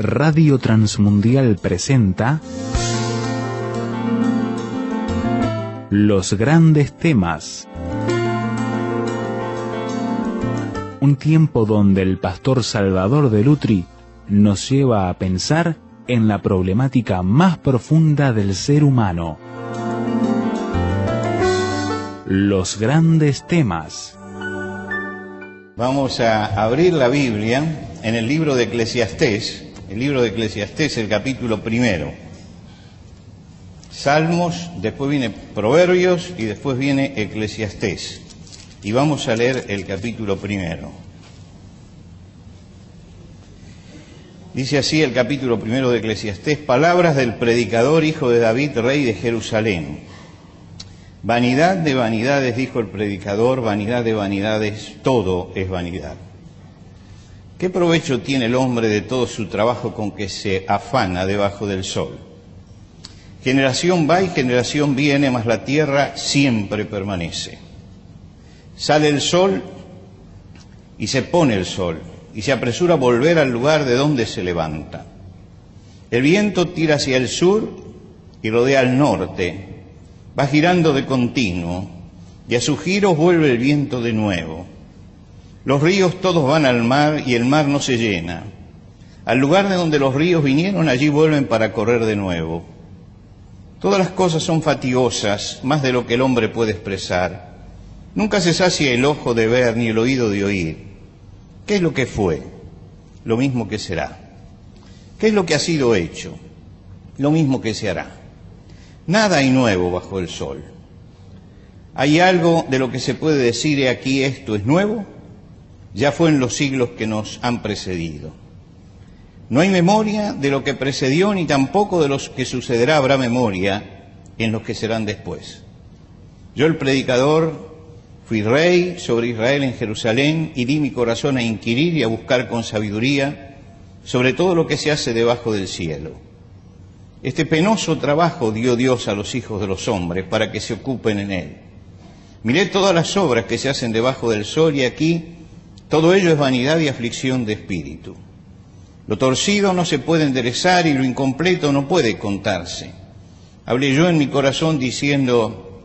Radio Transmundial presenta Los Grandes Temas. Un tiempo donde el pastor Salvador de Lutri nos lleva a pensar en la problemática más profunda del ser humano. Los Grandes Temas. Vamos a abrir la Biblia en el libro de Eclesiastés, el capítulo 1. Salmos, después viene Proverbios y después viene Eclesiastés. Y vamos a leer el capítulo 1. Dice así el capítulo 1 de Eclesiastés: palabras del predicador, hijo de David, rey de Jerusalén. Vanidad de vanidades, dijo el predicador, vanidad de vanidades, todo es vanidad. ¿Qué provecho tiene el hombre de todo su trabajo con que se afana debajo del sol? Generación va y generación viene, mas la tierra siempre permanece. Sale el sol y se pone el sol, y se apresura a volver al lugar de donde se levanta. El viento tira hacia el sur y rodea al norte, va girando de continuo, y a sus giros vuelve el viento de nuevo. Los ríos todos van al mar, y el mar no se llena. Al lugar de donde los ríos vinieron, allí vuelven para correr de nuevo. Todas las cosas son fatigosas, más de lo que el hombre puede expresar. Nunca se sacia el ojo de ver, ni el oído de oír. ¿Qué es lo que fue? Lo mismo que será. ¿Qué es lo que ha sido hecho? Lo mismo que se hará. Nada hay nuevo bajo el sol. ¿Hay algo de lo que se puede decir, he aquí, esto es nuevo? Ya fue en los siglos que nos han precedido. No hay memoria de lo que precedió, ni tampoco de los que sucederá habrá memoria en los que serán después. Yo, el predicador, fui rey sobre Israel en Jerusalén, y di mi corazón a inquirir y a buscar con sabiduría sobre todo lo que se hace debajo del cielo. Este penoso trabajo dio Dios a los hijos de los hombres para que se ocupen en él. Miré todas las obras que se hacen debajo del sol, y aquí todo ello es vanidad y aflicción de espíritu. Lo torcido no se puede enderezar, y lo incompleto no puede contarse. Hablé yo en mi corazón diciendo: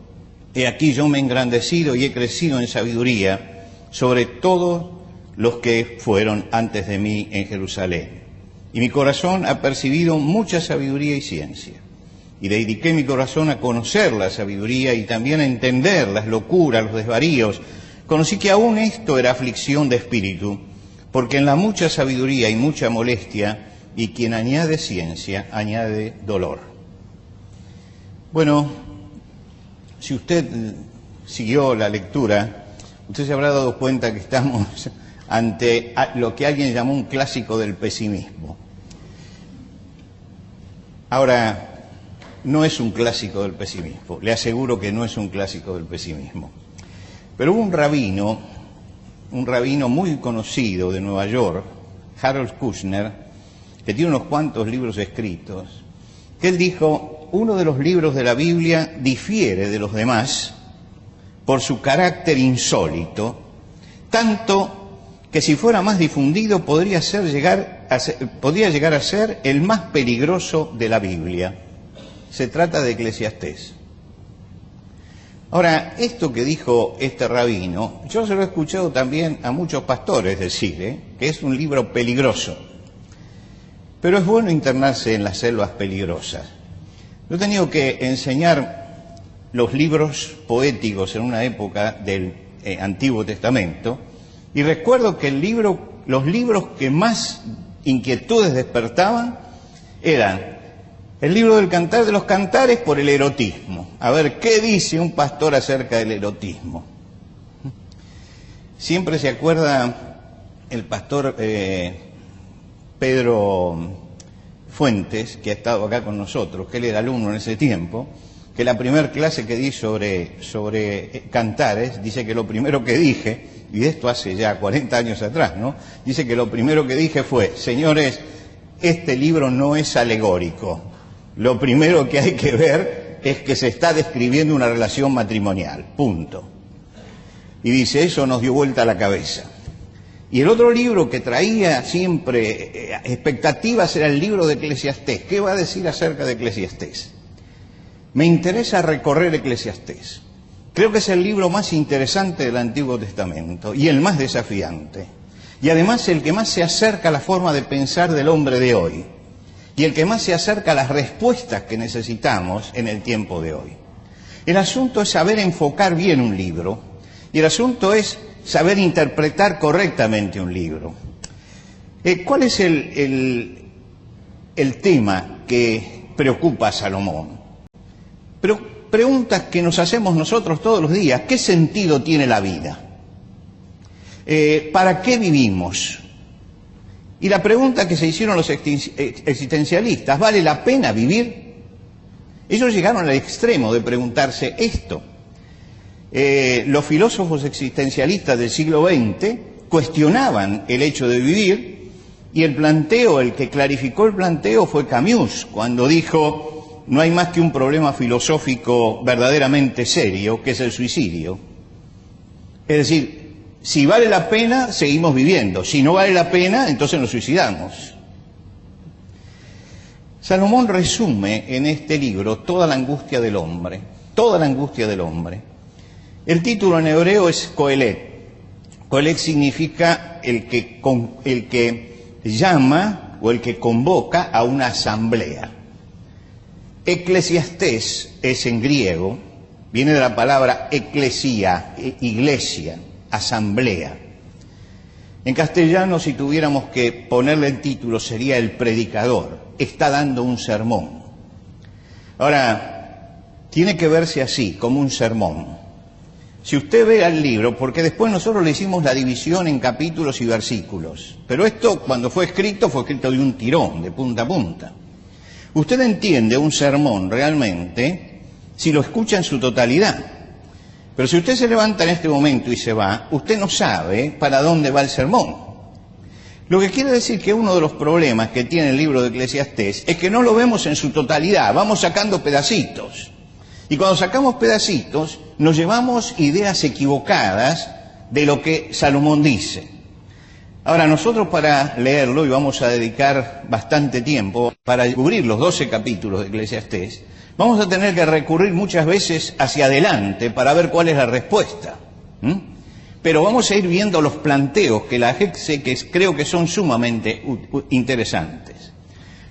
he aquí, yo me he engrandecido y he crecido en sabiduría sobre todos los que fueron antes de mí en Jerusalén. Y mi corazón ha percibido mucha sabiduría y ciencia. Y dediqué mi corazón a conocer la sabiduría y también a entender las locuras, los desvaríos. Conocí que aún esto era aflicción de espíritu, porque en la mucha sabiduría hay mucha molestia, y quien añade ciencia añade dolor. Bueno, si usted siguió la lectura, usted se habrá dado cuenta que estamos ante lo que alguien llamó un clásico del pesimismo. Ahora, no es un clásico del pesimismo, le aseguro que no es un clásico del pesimismo. Pero hubo un rabino muy conocido de Nueva York, Harold Kushner, que tiene unos cuantos libros escritos, que él dijo: uno de los libros de la Biblia difiere de los demás por su carácter insólito, tanto que si fuera más difundido podría llegar a ser el más peligroso de la Biblia. Se trata de Eclesiastés. Ahora, esto que dijo este rabino, yo se lo he escuchado también a muchos pastores decir, que es un libro peligroso. Pero es bueno internarse en las selvas peligrosas. Yo he tenido que enseñar los libros poéticos en una época del Antiguo Testamento, y recuerdo que los libros que más inquietudes despertaban eran el libro del Cantar de los Cantares, por el erotismo. A ver, ¿qué dice un pastor acerca del erotismo? Siempre se acuerda el pastor Pedro Fuentes, que ha estado acá con nosotros, que él era alumno en ese tiempo, que la primera clase que di sobre cantares, dice que lo primero que dije, y de esto hace ya 40 años atrás, ¿no? Dice que lo primero que dije fue: señores, este libro no es alegórico. Lo primero que hay que ver es que se está describiendo una relación matrimonial, punto. Y dice, eso nos dio vuelta a la cabeza. Y el otro libro que traía siempre expectativas era el libro de Eclesiastés. ¿Qué va a decir acerca de Eclesiastés? Me interesa recorrer Eclesiastés. Creo que es el libro más interesante del Antiguo Testamento y el más desafiante. Y además el que más se acerca a la forma de pensar del hombre de hoy. Y el que más se acerca a las respuestas que necesitamos en el tiempo de hoy. El asunto es saber enfocar bien un libro. Y el asunto es saber interpretar correctamente un libro. ¿Cuál es el tema que preocupa a Salomón? Preguntas que nos hacemos nosotros todos los días. ¿Qué sentido tiene la vida? ¿Para qué vivimos? Y la pregunta que se hicieron los existencialistas, ¿vale la pena vivir? Ellos llegaron al extremo de preguntarse esto. Los filósofos existencialistas del siglo XX cuestionaban el hecho de vivir, y el que clarificó el planteo fue Camus, cuando dijo: no hay más que un problema filosófico verdaderamente serio, que es el suicidio. Es decir, si vale la pena, seguimos viviendo. Si no vale la pena, entonces nos suicidamos. Salomón resume en este libro toda la angustia del hombre, toda la angustia del hombre. El título en hebreo es Coelet. Coelet significa el que llama o el que convoca a una asamblea. Eclesiastés es en griego, viene de la palabra eclesia, iglesia, asamblea. En castellano, si tuviéramos que ponerle el título, sería el predicador. Está dando un sermón. Ahora, tiene que verse así, como un sermón. Si usted ve el libro, porque después nosotros le hicimos la división en capítulos y versículos, pero esto cuando fue escrito de un tirón, de punta a punta. Usted entiende un sermón realmente si lo escucha en su totalidad. Pero si usted se levanta en este momento y se va, usted no sabe para dónde va el sermón. Lo que quiere decir que uno de los problemas que tiene el libro de Eclesiastés es que no lo vemos en su totalidad, vamos sacando pedacitos. Y cuando sacamos pedacitos, nos llevamos ideas equivocadas de lo que Salomón dice. Ahora, nosotros para leerlo, y vamos a dedicar bastante tiempo para cubrir los 12 capítulos de Eclesiastés, vamos a tener que recurrir muchas veces hacia adelante para ver cuál es la respuesta. Pero vamos a ir viendo los planteos que creo que son sumamente interesantes.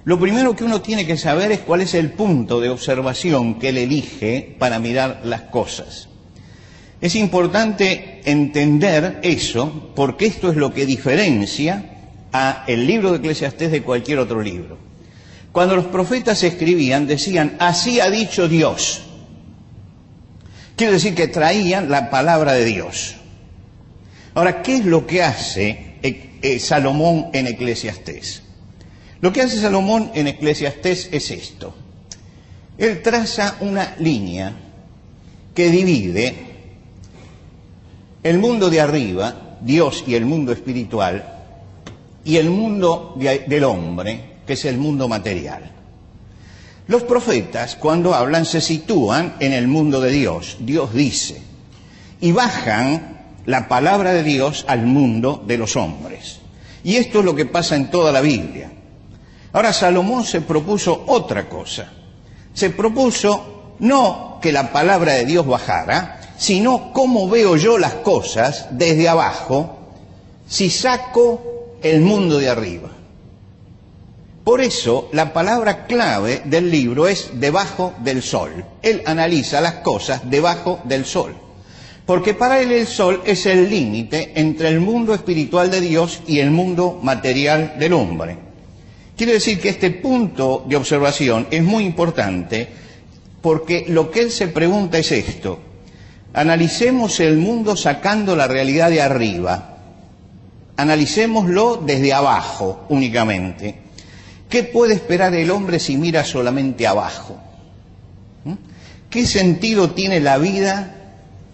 Lo primero que uno tiene que saber es cuál es el punto de observación que él elige para mirar las cosas. Es importante entender eso, porque esto es lo que diferencia a el libro de Eclesiastés de cualquier otro libro. Cuando los profetas escribían, decían: así ha dicho Dios. Quiere decir que traían la palabra de Dios. Ahora, ¿qué es lo que hace Salomón en Eclesiastés? Lo que hace Salomón en Eclesiastés es esto. Él traza una línea que divide el mundo de arriba, Dios y el mundo espiritual, y el mundo del hombre, que es el mundo material. Los profetas, cuando hablan, se sitúan en el mundo de Dios. Dios dice, y bajan la palabra de Dios al mundo de los hombres. Y esto es lo que pasa en toda la Biblia. Ahora, Salomón se propuso otra cosa. Se propuso no que la palabra de Dios bajara, sino cómo veo yo las cosas desde abajo si saco el mundo de arriba. Por eso, la palabra clave del libro es debajo del sol. Él analiza las cosas debajo del sol. Porque para él el sol es el límite entre el mundo espiritual de Dios y el mundo material del hombre. Quiere decir que este punto de observación es muy importante, porque lo que él se pregunta es esto: analicemos el mundo sacando la realidad de arriba, analicémoslo desde abajo únicamente. ¿Qué puede esperar el hombre si mira solamente abajo? ¿Qué sentido tiene la vida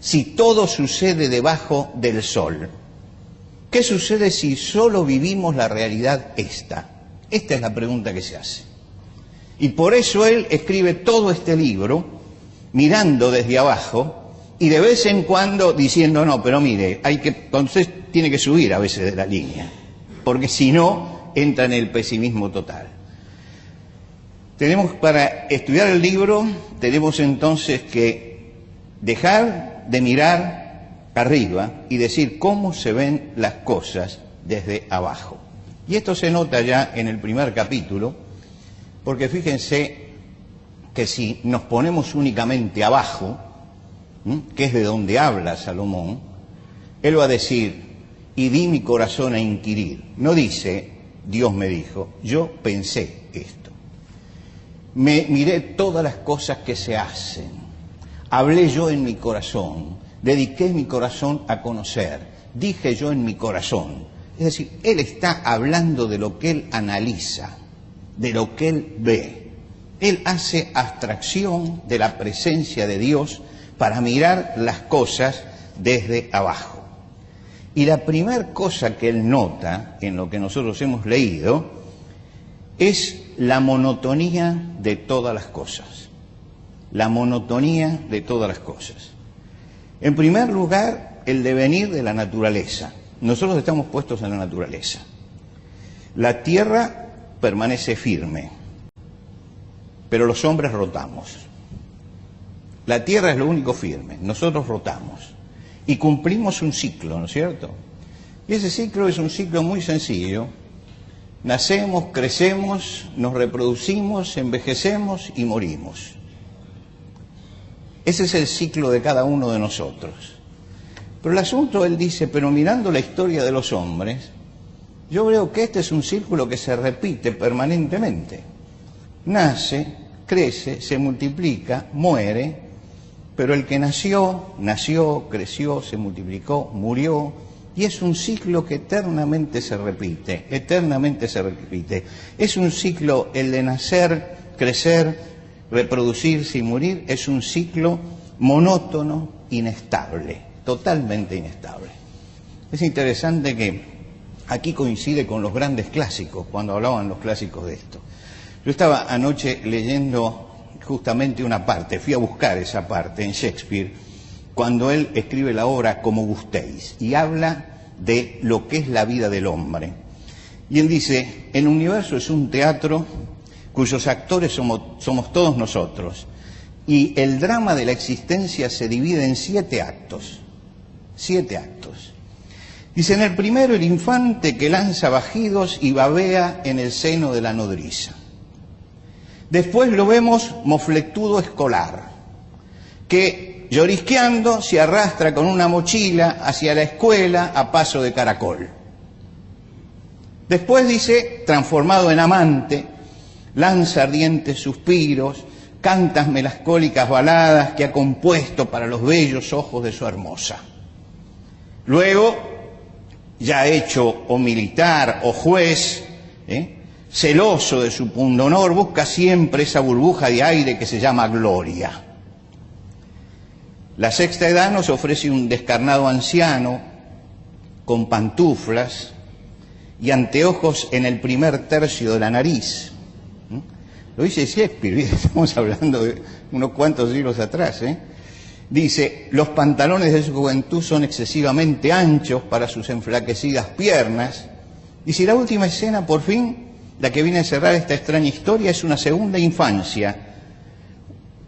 si todo sucede debajo del sol? ¿Qué sucede si solo vivimos la realidad esta? Esta es la pregunta que se hace. Y por eso él escribe todo este libro mirando desde abajo Y de vez en cuando diciendo, no, pero mire, entonces tiene que subir a veces de la línea, porque si no, entra en el pesimismo total. Para estudiar el libro, tenemos entonces que dejar de mirar arriba y decir cómo se ven las cosas desde abajo. Y esto se nota ya en el primer capítulo, porque fíjense que si nos ponemos únicamente abajo, que es de donde habla Salomón, él va a decir, y di mi corazón a inquirir. No dice, Dios me dijo, yo pensé esto. Me miré todas las cosas que se hacen, hablé yo en mi corazón, dediqué mi corazón a conocer, dije yo en mi corazón. Es decir, él está hablando de lo que él analiza, de lo que él ve. Él hace abstracción de la presencia de Dios para mirar las cosas desde abajo. Y la primera cosa que él nota en lo que nosotros hemos leído es la monotonía de todas las cosas. La monotonía de todas las cosas. En primer lugar, el devenir de la naturaleza. Nosotros estamos puestos en la naturaleza. La tierra permanece firme, pero los hombres rotamos. La tierra es lo único firme, nosotros rotamos y cumplimos un ciclo, ¿no es cierto? Y ese ciclo es un ciclo muy sencillo. Nacemos, crecemos, nos reproducimos, envejecemos y morimos. Ese es el ciclo de cada uno de nosotros. Pero el asunto, él dice, pero mirando la historia de los hombres, yo veo que este es un círculo que se repite permanentemente. Nace, crece, se multiplica, muere, pero el que nació, creció, se multiplicó, murió, y es un ciclo que eternamente se repite, eternamente se repite. Es un ciclo, el de nacer, crecer, reproducirse y morir, es un ciclo monótono, inestable, totalmente inestable. Es interesante que aquí coincide con los grandes clásicos, cuando hablaban los clásicos de esto. Yo estaba anoche leyendo justamente una parte, fui a buscar esa parte en Shakespeare, cuando él escribe la obra Como gustéis, y habla de lo que es la vida del hombre. Y él dice, el universo es un teatro cuyos actores somos todos nosotros, y el drama de la existencia se divide en 7 actos. 7 actos. Dice, en el primero, el infante que lanza bajidos y babea en el seno de la nodriza. Después lo vemos mofletudo escolar, que llorisqueando se arrastra con una mochila hacia la escuela a paso de caracol. Después dice, transformado en amante, lanza ardientes suspiros, canta melancólicas baladas que ha compuesto para los bellos ojos de su hermosa. Luego, ya hecho o militar o juez, celoso de su pundonor, busca siempre esa burbuja de aire que se llama gloria. La sexta edad nos ofrece un descarnado anciano con pantuflas y anteojos en el primer tercio de la nariz. Lo dice Shakespeare, estamos hablando de unos cuantos siglos atrás. Dice, los pantalones de su juventud son excesivamente anchos para sus enflaquecidas piernas. Y si la última escena, por fin, la que viene a cerrar esta extraña historia, es una segunda infancia,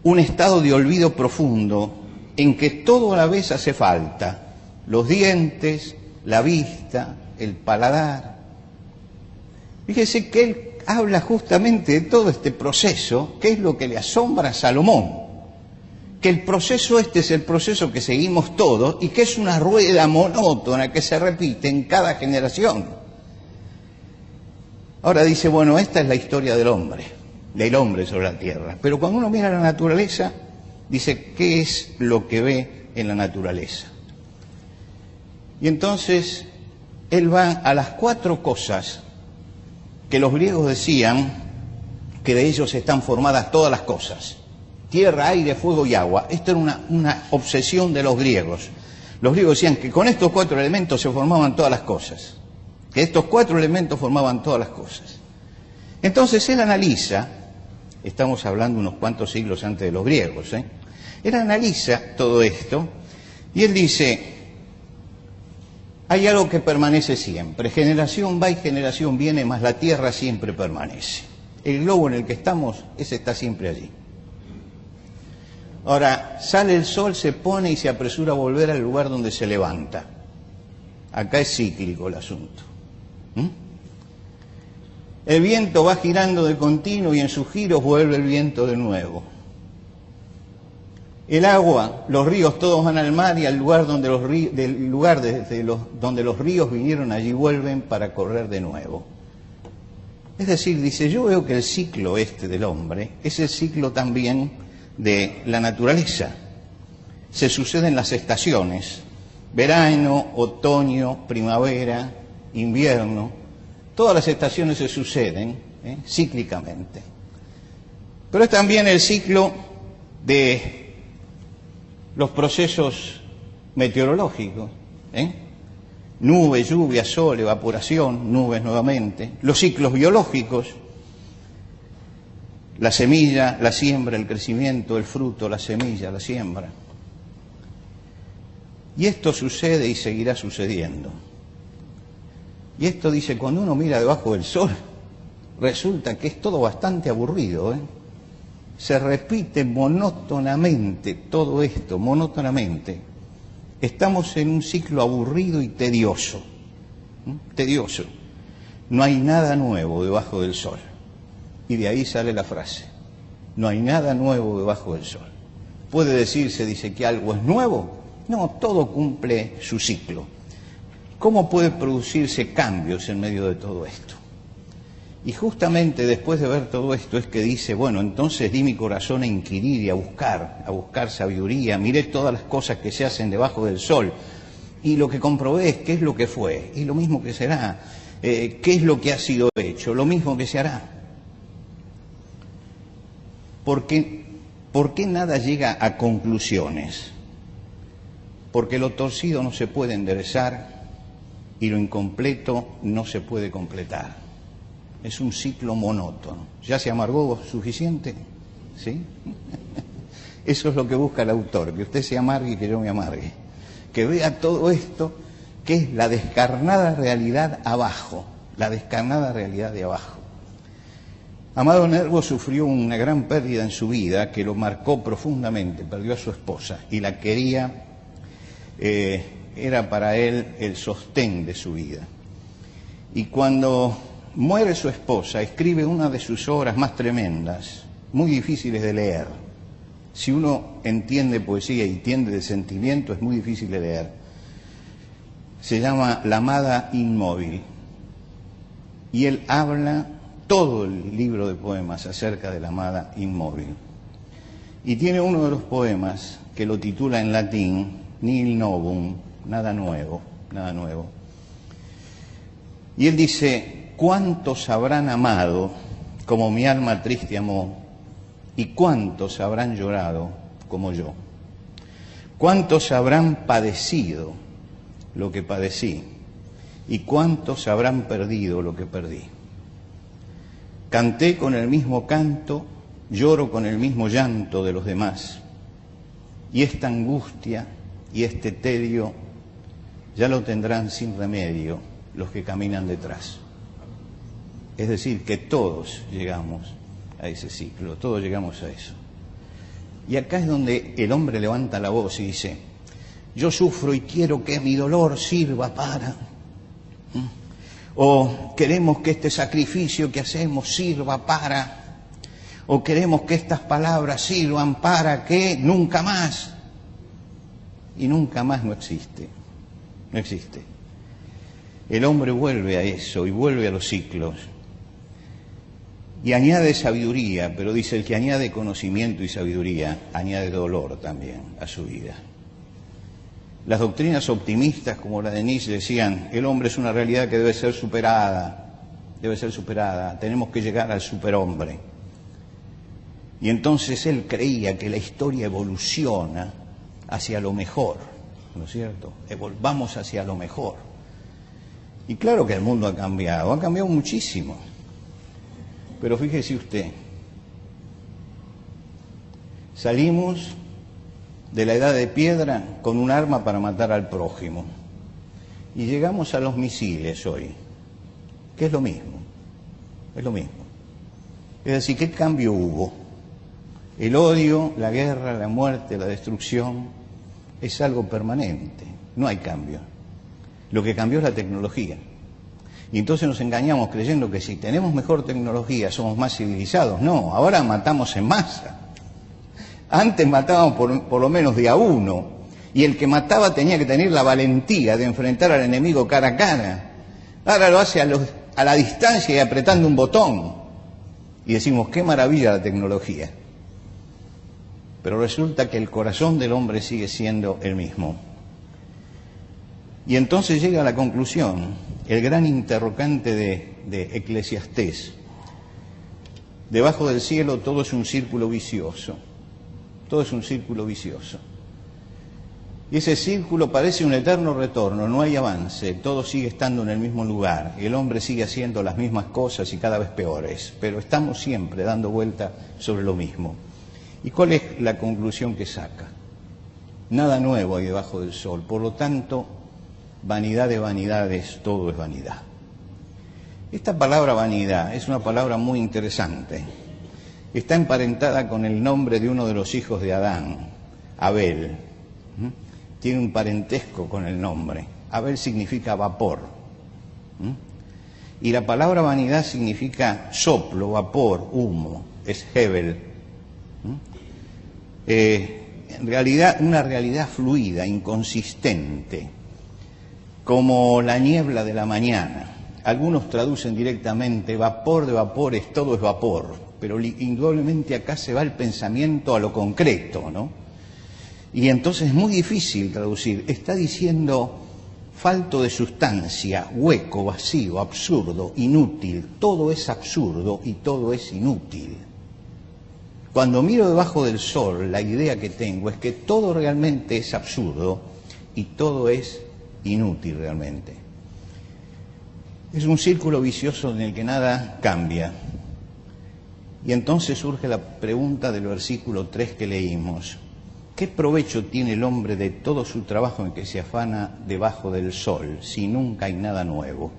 un estado de olvido profundo en que todo a la vez hace falta, los dientes, la vista, el paladar. Fíjese que él habla justamente de todo este proceso, que es lo que le asombra a Salomón, que el proceso este es el proceso que seguimos todos y que es una rueda monótona que se repite en cada generación. Ahora dice, bueno, esta es la historia del hombre sobre la tierra. Pero cuando uno mira la naturaleza, dice, ¿qué es lo que ve en la naturaleza? Y entonces, él va a las 4 cosas que los griegos decían que de ellos están formadas todas las cosas. Tierra, aire, fuego y agua. Esto era una obsesión de los griegos. Los griegos decían que con estos 4 elementos se formaban todas las cosas. Que estos 4 elementos formaban todas las cosas. Entonces él analiza, estamos hablando unos cuantos siglos antes de los griegos, él analiza todo esto Y él dice, hay algo que permanece siempre, generación va y generación viene, mas la tierra siempre permanece. El globo en el que estamos, ese está siempre allí. Ahora, sale el sol, se pone y se apresura a volver al lugar donde se levanta. Acá es cíclico el asunto. El viento va girando de continuo y en sus giros vuelve el viento de nuevo. El agua, los ríos, todos van al mar y al lugar donde donde los ríos vinieron, allí vuelven para correr de nuevo. Es decir, dice, yo veo que el ciclo este del hombre es el ciclo también de la naturaleza. Se suceden las estaciones, verano, otoño, primavera, invierno, todas las estaciones se suceden cíclicamente. Pero es también el ciclo de los procesos meteorológicos, nubes, lluvia, sol, evaporación, nubes nuevamente, los ciclos biológicos, la semilla, la siembra, el crecimiento, el fruto, la semilla, la siembra. Y esto sucede y seguirá sucediendo. Y esto dice, cuando uno mira debajo del sol, resulta que es todo bastante aburrido, Se repite monótonamente todo esto, monótonamente. Estamos en un ciclo aburrido y tedioso. Tedioso. No hay nada nuevo debajo del sol. Y de ahí sale la frase, no hay nada nuevo debajo del sol. ¿Puede decirse, dice, que algo es nuevo? No, todo cumple su ciclo. ¿Cómo puede producirse cambios en medio de todo esto? Y justamente después de ver todo esto es que dice, bueno, entonces di mi corazón a inquirir y a buscar sabiduría, miré todas las cosas que se hacen debajo del sol, y lo que comprobé es qué es lo que fue, y lo mismo que será, qué es lo que ha sido hecho, lo mismo que se hará. ¿Por qué nada llega a conclusiones? Porque lo torcido no se puede enderezar y lo incompleto no se puede completar. Es un ciclo monótono. ¿Ya se amargó suficiente? ¿Sí? Eso es lo que busca el autor, que usted se amargue y que yo me amargue. Que vea todo esto, que es la descarnada realidad abajo, la descarnada realidad de abajo. Amado Nervo sufrió una gran pérdida en su vida que lo marcó profundamente, perdió a su esposa y la quería, era para él el sostén de su vida. Y cuando muere su esposa, escribe una de sus obras más tremendas, muy difíciles de leer. Si uno entiende poesía y entiende de sentimiento, es muy difícil de leer. Se llama La amada inmóvil. Y él habla todo el libro de poemas acerca de la amada inmóvil. Y tiene uno de los poemas que lo titula en latín Nihil novum, nada nuevo, nada nuevo. Y él dice, ¿cuántos habrán amado como mi alma triste amó? ¿Y cuántos habrán llorado como yo? ¿Cuántos habrán padecido lo que padecí? ¿Y cuántos habrán perdido lo que perdí? Canté con el mismo canto, lloro con el mismo llanto de los demás. Y esta angustia y este tedio ya lo tendrán sin remedio los que caminan detrás. Es decir, que todos llegamos a ese ciclo, todos llegamos a eso. Y acá es donde el hombre levanta la voz y dice, yo sufro y quiero que mi dolor sirva para... O queremos que este sacrificio que hacemos sirva para... O queremos que estas palabras sirvan para que nunca más... Y nunca más no existe, no existe. El hombre vuelve a eso y vuelve a los ciclos. Y añade sabiduría, pero dice el que añade conocimiento y sabiduría, añade dolor también a su vida. Las doctrinas optimistas como la de Nietzsche decían, el hombre es una realidad que debe ser superada, tenemos que llegar al superhombre. Y entonces él creía que la historia evoluciona hacia lo mejor, ¿no es cierto? Vamos hacia lo mejor. Y claro que el mundo ha cambiado muchísimo. Pero fíjese usted, salimos de la edad de piedra con un arma para matar al prójimo. Y llegamos a los misiles hoy, que es lo mismo, es lo mismo. Es decir, ¿qué cambio hubo? El odio, la guerra, la muerte, la destrucción es algo permanente, no hay cambio. Lo que cambió es la tecnología. Y entonces nos engañamos creyendo que si tenemos mejor tecnología somos más civilizados. No, ahora matamos en masa. Antes matábamos por lo menos de a uno, y el que mataba tenía que tener la valentía de enfrentar al enemigo cara a cara. Ahora lo hace a la distancia y apretando un botón. Y decimos, qué maravilla la tecnología. Pero resulta que el corazón del hombre sigue siendo el mismo. Y entonces llega a la conclusión, el gran interrogante de Eclesiastés. Debajo del cielo todo es un círculo vicioso. Todo es un círculo vicioso. Y ese círculo parece un eterno retorno, no hay avance, todo sigue estando en el mismo lugar, el hombre sigue haciendo las mismas cosas y cada vez peores, pero estamos siempre dando vuelta sobre lo mismo. ¿Y cuál es la conclusión que saca? Nada nuevo hay debajo del sol, por lo tanto, vanidad de vanidades, todo es vanidad. Esta palabra vanidad es una palabra muy interesante. Está emparentada con el nombre de uno de los hijos de Adán, Abel. Tiene un parentesco con el nombre. Abel significa vapor. Y la palabra vanidad significa soplo, vapor, humo. Es Hebel. En realidad, una realidad fluida, inconsistente, como la niebla de la mañana. Algunos traducen directamente vapor de vapores, todo es vapor, pero indudablemente acá se va el pensamiento a lo concreto, ¿no? Y entonces es muy difícil traducir. Está diciendo falto de sustancia, hueco, vacío, absurdo, inútil. Todo es absurdo y todo es inútil. Cuando miro debajo del sol, la idea que tengo es que todo realmente es absurdo y todo es inútil realmente. Es un círculo vicioso en el que nada cambia. Y entonces surge la pregunta del versículo 3 que leímos. ¿Qué provecho tiene el hombre de todo su trabajo en que se afana debajo del sol si nunca hay nada nuevo?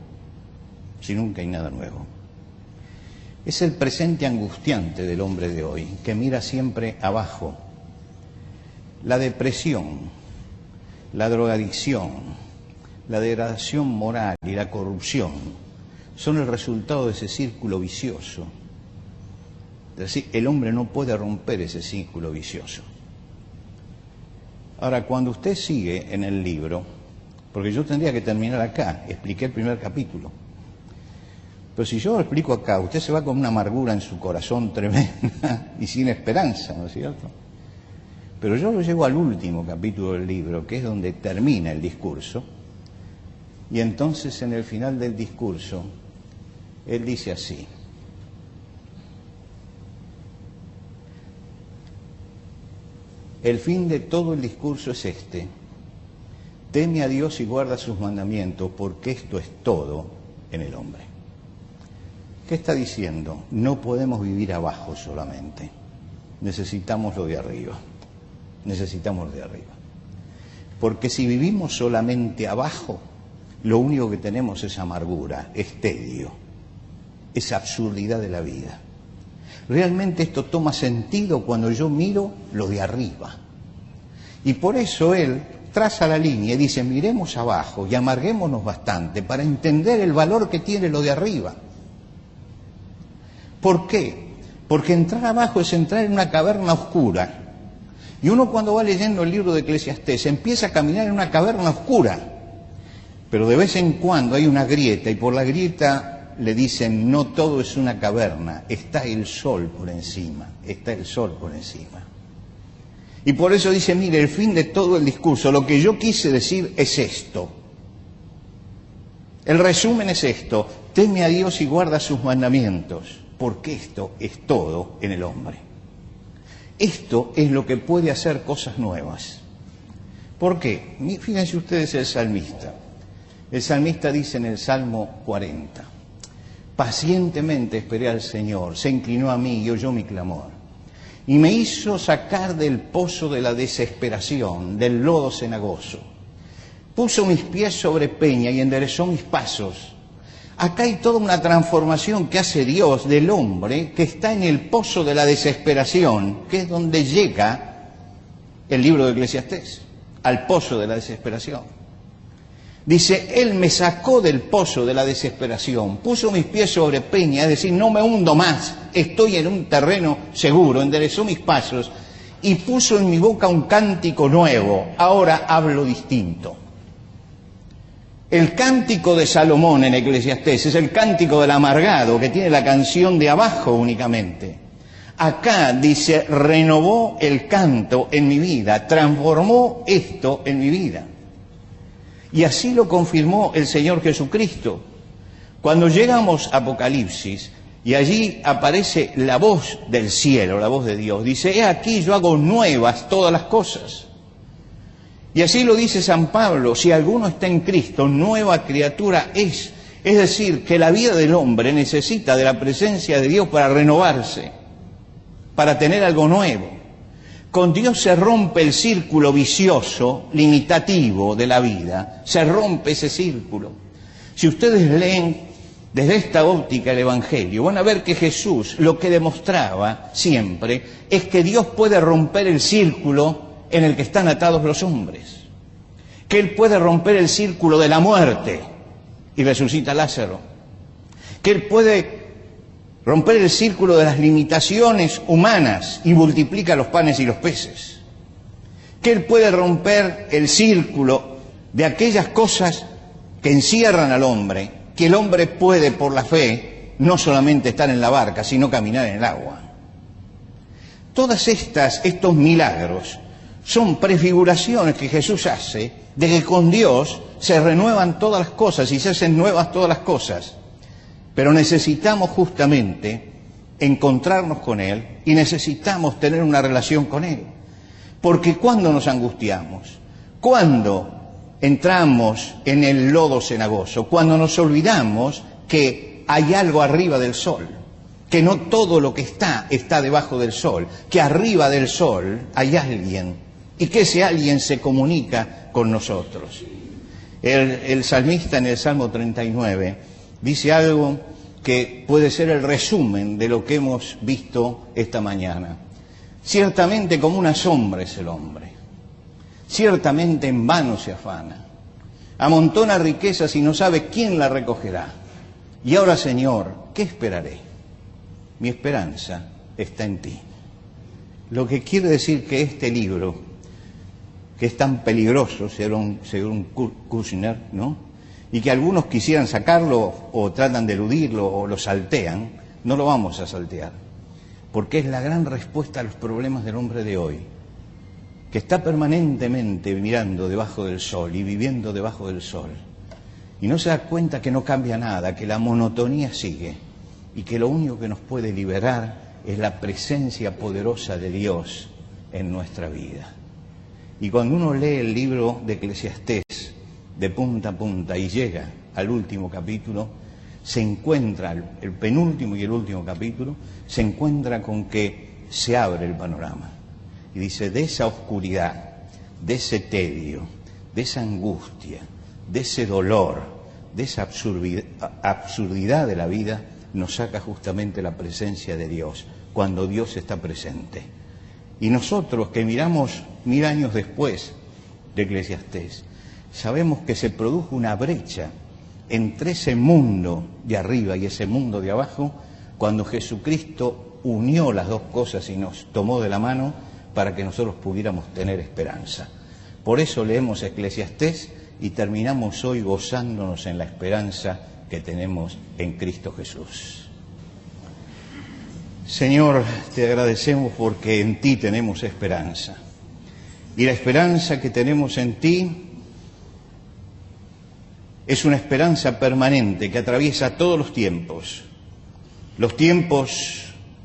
Si nunca hay nada nuevo. Es el presente angustiante del hombre de hoy, que mira siempre abajo. La depresión, la drogadicción, la degradación moral y la corrupción son el resultado de ese círculo vicioso. Es decir, el hombre no puede romper ese círculo vicioso. Ahora, cuando usted sigue en el libro, porque yo tendría que terminar acá, expliqué el primer capítulo, pero si yo lo explico acá, usted se va con una amargura en su corazón tremenda y sin esperanza, ¿no es cierto? Pero yo lo llevo al último capítulo del libro, que es donde termina el discurso, y entonces en el final del discurso, él dice así: el fin de todo el discurso es este: teme a Dios y guarda sus mandamientos, porque esto es todo en el hombre. ¿Qué está diciendo? No podemos vivir abajo solamente. Necesitamos lo de arriba. Necesitamos lo de arriba. Porque si vivimos solamente abajo, lo único que tenemos es amargura, es tedio, es absurdidad de la vida. Realmente esto toma sentido cuando yo miro lo de arriba. Y por eso él traza la línea y dice, miremos abajo y amarguémonos bastante para entender el valor que tiene lo de arriba. ¿Por qué? Porque entrar abajo es entrar en una caverna oscura. Y uno cuando va leyendo el libro de Eclesiastés empieza a caminar en una caverna oscura. Pero de vez en cuando hay una grieta y por la grieta le dicen, no todo es una caverna, está el sol por encima, está el sol por encima. Y por eso dice, mire, el fin de todo el discurso, lo que yo quise decir es esto. El resumen es esto: teme a Dios y guarda sus mandamientos, porque esto es todo en el hombre. Esto es lo que puede hacer cosas nuevas. ¿Por qué? Fíjense ustedes el salmista. El salmista dice en el Salmo 40, pacientemente esperé al Señor, se inclinó a mí y oyó mi clamor. y me hizo sacar del pozo de la desesperación, del lodo cenagoso. Puso mis pies sobre peña y enderezó mis pasos. Acá hay toda una transformación que hace Dios del hombre que está en el pozo de la desesperación, que es donde llega el libro de Eclesiastés, al pozo de la desesperación. Dice, Él me sacó del pozo de la desesperación, puso mis pies sobre peña, es decir, no me hundo más, estoy en un terreno seguro, enderezó mis pasos y puso en mi boca un cántico nuevo, ahora hablo distinto. El cántico de Salomón en Eclesiastés es el cántico del amargado, que tiene la canción de abajo únicamente. Acá dice, renovó el canto en mi vida, transformó esto en mi vida. Y así lo confirmó el Señor Jesucristo. Cuando llegamos a Apocalipsis, y allí aparece la voz del cielo, la voz de Dios, dice, he aquí yo hago nuevas todas las cosas. Y así lo dice San Pablo, si alguno está en Cristo, nueva criatura es. Es decir, que la vida del hombre necesita de la presencia de Dios para renovarse, para tener algo nuevo. Con Dios se rompe el círculo vicioso, limitativo de la vida, se rompe ese círculo. Si ustedes leen desde esta óptica el Evangelio, van a ver que Jesús lo que demostraba siempre es que Dios puede romper el círculo en el que están atados los hombres, que Él puede romper el círculo de la muerte y resucita a Lázaro, que Él puede romper el círculo de las limitaciones humanas y multiplica los panes y los peces, que Él puede romper el círculo de aquellas cosas que encierran al hombre, que el hombre puede por la fe no solamente estar en la barca, sino caminar en el agua. Todas estos milagros son prefiguraciones que Jesús hace de que con Dios se renuevan todas las cosas y se hacen nuevas todas las cosas. Pero necesitamos justamente encontrarnos con Él y necesitamos tener una relación con Él. Porque cuando nos angustiamos, cuando entramos en el lodo cenagoso, cuando nos olvidamos que hay algo arriba del sol, que no todo lo que está debajo del sol, que arriba del sol hay alguien y que ese alguien se comunica con nosotros. El salmista en el Salmo 39 dice algo que puede ser el resumen de lo que hemos visto esta mañana. Ciertamente como una sombra es el hombre, ciertamente en vano se afana, amontona riquezas y no sabe quién la recogerá. Y ahora, Señor, ¿qué esperaré? Mi esperanza está en ti. Lo que quiere decir que este libro, que es tan peligroso según Kushner, ¿no?, y que algunos quisieran sacarlo o tratan de eludirlo o lo saltean, no lo vamos a saltear, porque es la gran respuesta a los problemas del hombre de hoy, que está permanentemente mirando debajo del sol y viviendo debajo del sol, y no se da cuenta que no cambia nada, que la monotonía sigue, y que lo único que nos puede liberar es la presencia poderosa de Dios en nuestra vida. Y cuando uno lee el libro de Eclesiastés de punta a punta y llega al último capítulo, se encuentra, el penúltimo y el último capítulo, se encuentra con que se abre el panorama. Y dice, de esa oscuridad, de ese tedio, de esa angustia, de ese dolor, de esa absurdidad de la vida, nos saca justamente la presencia de Dios, cuando Dios está presente. Y nosotros que miramos 1000 años después de Eclesiastés, sabemos que se produjo una brecha entre ese mundo de arriba y ese mundo de abajo, cuando Jesucristo unió las dos cosas y nos tomó de la mano para que nosotros pudiéramos tener esperanza. Por eso leemos Eclesiastés y terminamos hoy gozándonos en la esperanza que tenemos en Cristo Jesús. Señor, te agradecemos porque en ti tenemos esperanza. Y la esperanza que tenemos en ti es una esperanza permanente que atraviesa todos los tiempos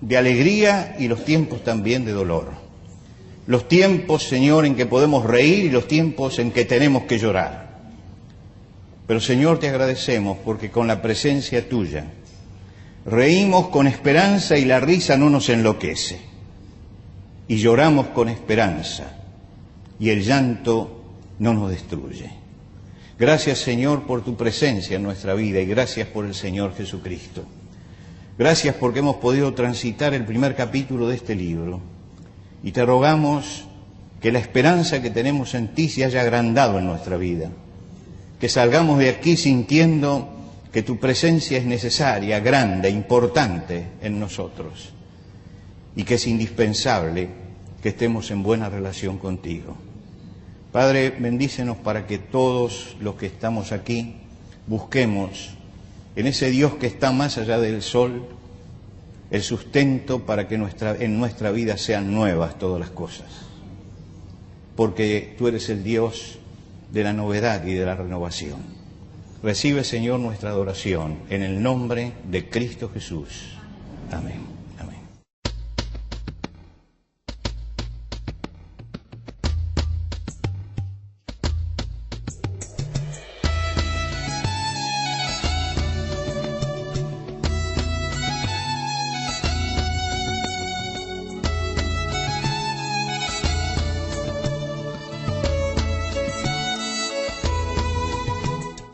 de alegría y los tiempos también de dolor. Los tiempos, Señor, en que podemos reír y los tiempos en que tenemos que llorar. Pero, Señor, te agradecemos porque con la presencia tuya reímos con esperanza y la risa no nos enloquece. y lloramos con esperanza, y el llanto no nos destruye. Gracias, Señor, por tu presencia en nuestra vida y gracias por el Señor Jesucristo. Gracias porque hemos podido transitar el primer capítulo de este libro y te rogamos que la esperanza que tenemos en ti se haya agrandado en nuestra vida, que salgamos de aquí sintiendo que tu presencia es necesaria, grande, importante en nosotros y que es indispensable que estemos en buena relación contigo. Padre, bendícenos para que todos los que estamos aquí busquemos en ese Dios que está más allá del sol el sustento para que en nuestra vida sean nuevas todas las cosas. Porque tú eres el Dios de la novedad y de la renovación. Recibe, Señor, nuestra adoración en el nombre de Cristo Jesús. Amén.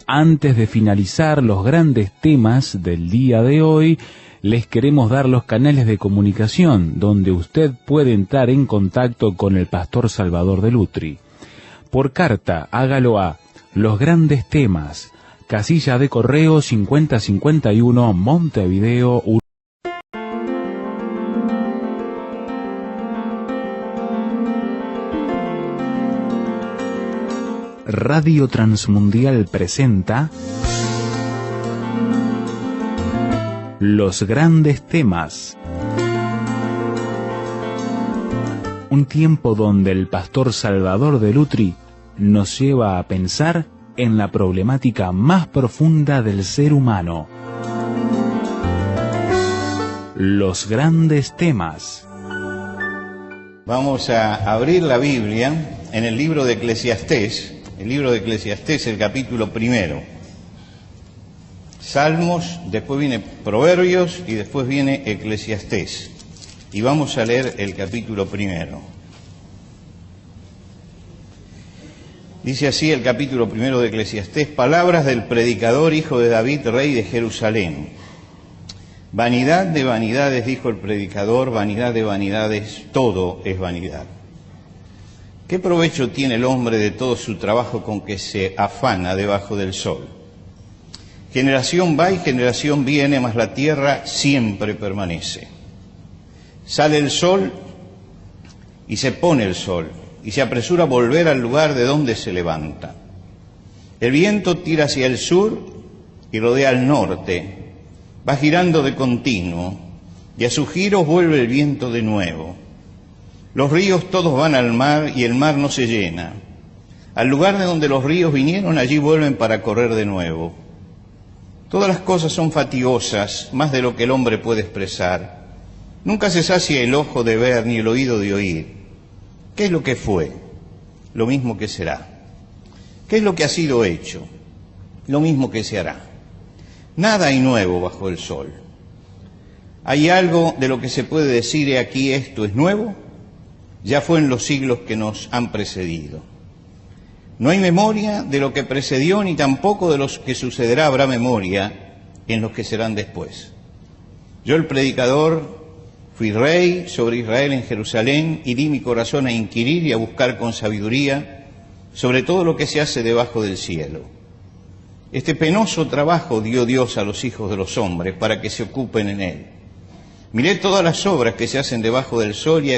Antes de finalizar los grandes temas del día de hoy, les queremos dar los canales de comunicación donde usted puede entrar en contacto con el pastor Salvador de Lutri. Por carta, hágalo a Los Grandes Temas, casilla de correo 5051, Montevideo, Uruguay. Radio Transmundial presenta Los Grandes Temas. Un tiempo donde el pastor Salvador de Lutri nos lleva a pensar en la problemática más profunda del ser humano. Los Grandes Temas. Vamos a abrir la Biblia en el libro de Eclesiastés. El libro de Eclesiastés, el capítulo 1. Salmos, después viene Proverbios y después viene Eclesiastés. Y vamos a leer el capítulo 1. Dice así el capítulo 1 de Eclesiastés: palabras del predicador, hijo de David, rey de Jerusalén. Vanidad de vanidades, dijo el predicador, vanidad de vanidades, todo es vanidad. ¿Qué provecho tiene el hombre de todo su trabajo con que se afana debajo del sol? Generación va y generación viene, mas la tierra siempre permanece. Sale el sol y se pone el sol, y se apresura a volver al lugar de donde se levanta. El viento tira hacia el sur y rodea al norte, va girando de continuo, y a sus giros vuelve el viento de nuevo. Los ríos todos van al mar y el mar no se llena. Al lugar de donde los ríos vinieron, allí vuelven para correr de nuevo. Todas las cosas son fatigosas, más de lo que el hombre puede expresar. Nunca se sacia el ojo de ver ni el oído de oír. ¿Qué es lo que fue? Lo mismo que será. ¿Qué es lo que ha sido hecho? Lo mismo que se hará. Nada hay nuevo bajo el sol. ¿Hay algo de lo que se puede decir, he aquí esto es nuevo? Ya fue en los siglos que nos han precedido. No hay memoria de lo que precedió, ni tampoco de los que sucederá habrá memoria en los que serán después. Yo, el predicador, fui rey sobre Israel en Jerusalén y di mi corazón a inquirir y a buscar con sabiduría sobre todo lo que se hace debajo del cielo. Este penoso trabajo dio Dios a los hijos de los hombres para que se ocupen en él. Miré todas las obras que se hacen debajo del sol y